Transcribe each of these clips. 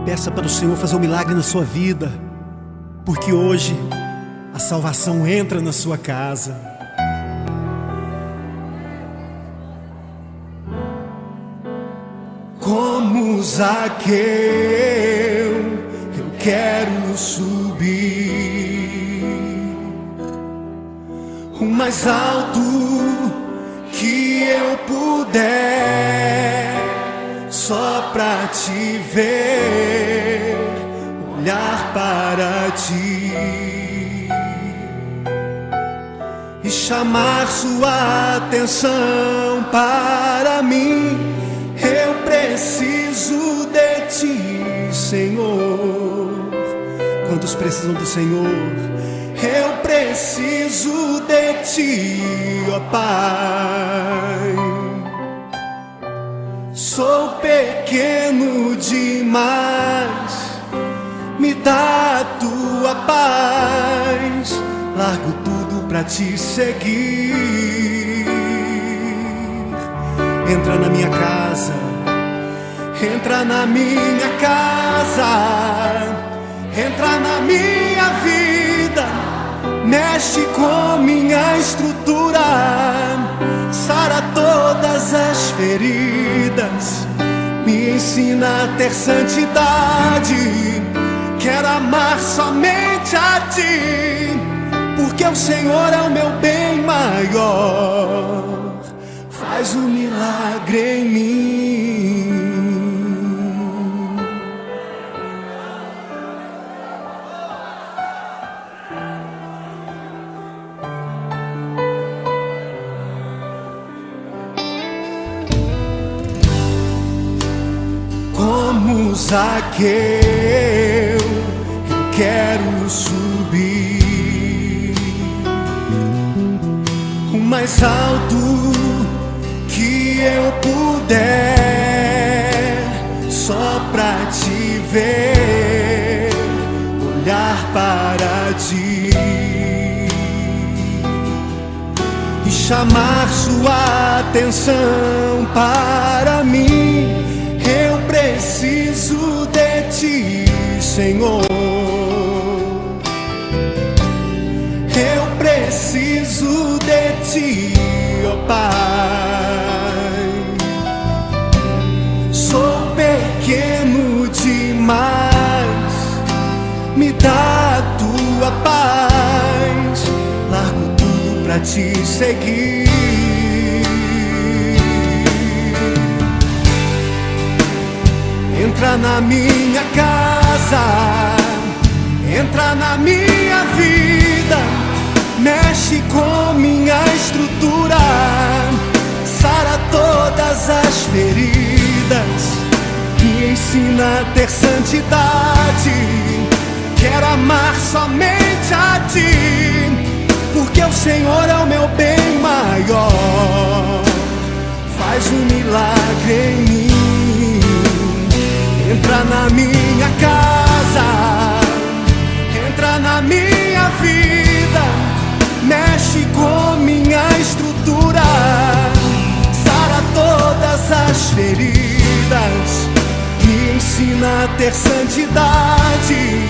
Peça para o Senhor fazer um milagre na sua vida, porque hoje a salvação entra na sua casa. Como Zaqueu, eu quero subir o mais alto que eu puder, só pra te ver, olhar para ti e chamar sua atenção para mim. Eu preciso de ti, Senhor. Quantos precisam do Senhor? Eu preciso de ti, ó Pai. Sou pequeno demais, me dá a tua paz. Largo tudo pra te seguir. Entra na minha casa, entra na minha casa, entra na minha vida, mexe com minha estrutura, sara todas as feridas, me ensina a ter santidade. Quero amar somente a ti, porque o Senhor é o meu bem maior. Faz um milagre em mim. Como Zaqueu, eu quero subir o mais alto que eu puder, só pra te ver, olhar para ti e chamar sua atenção para mim. Eu preciso de ti, Senhor. Eu preciso de ti, ó Pai. Sou pequeno demais, me dá a tua paz. Largo tudo pra te seguir. Entra na minha casa, entra na minha vida, mexe com minha estrutura, sara todas as feridas, me ensina a ter santidade. Quero amar somente a ti, porque o Senhor é o meu bem maior. Faz um milagre em mim. Entra na minha casa, entra na minha vida, mexe com minha estrutura, sara todas as feridas, me ensina a ter santidade.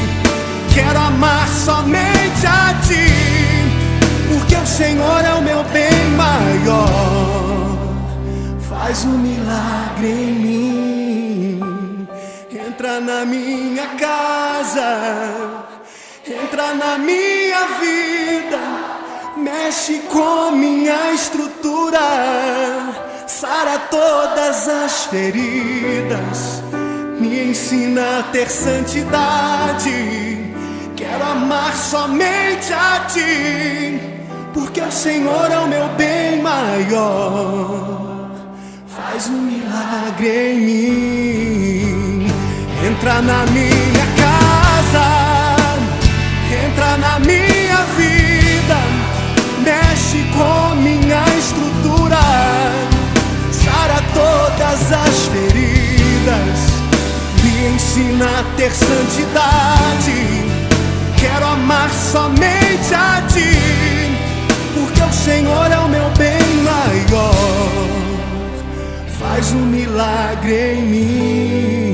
Quero amar somente a ti, porque o Senhor é o meu bem maior. Faz um milagre em mim. Entra na minha casa, entra na minha vida, mexe com minha estrutura, sara todas as feridas, me ensina a ter santidade. Quero amar somente a ti, porque o Senhor é o meu bem maior. Faz um milagre em mim. Entra na minha casa, entra na minha vida, mexe com minha estrutura, sara todas as feridas, me ensina a ter santidade. Quero amar somente a ti, porque o Senhor é o meu bem maior. Faz um milagre em mim.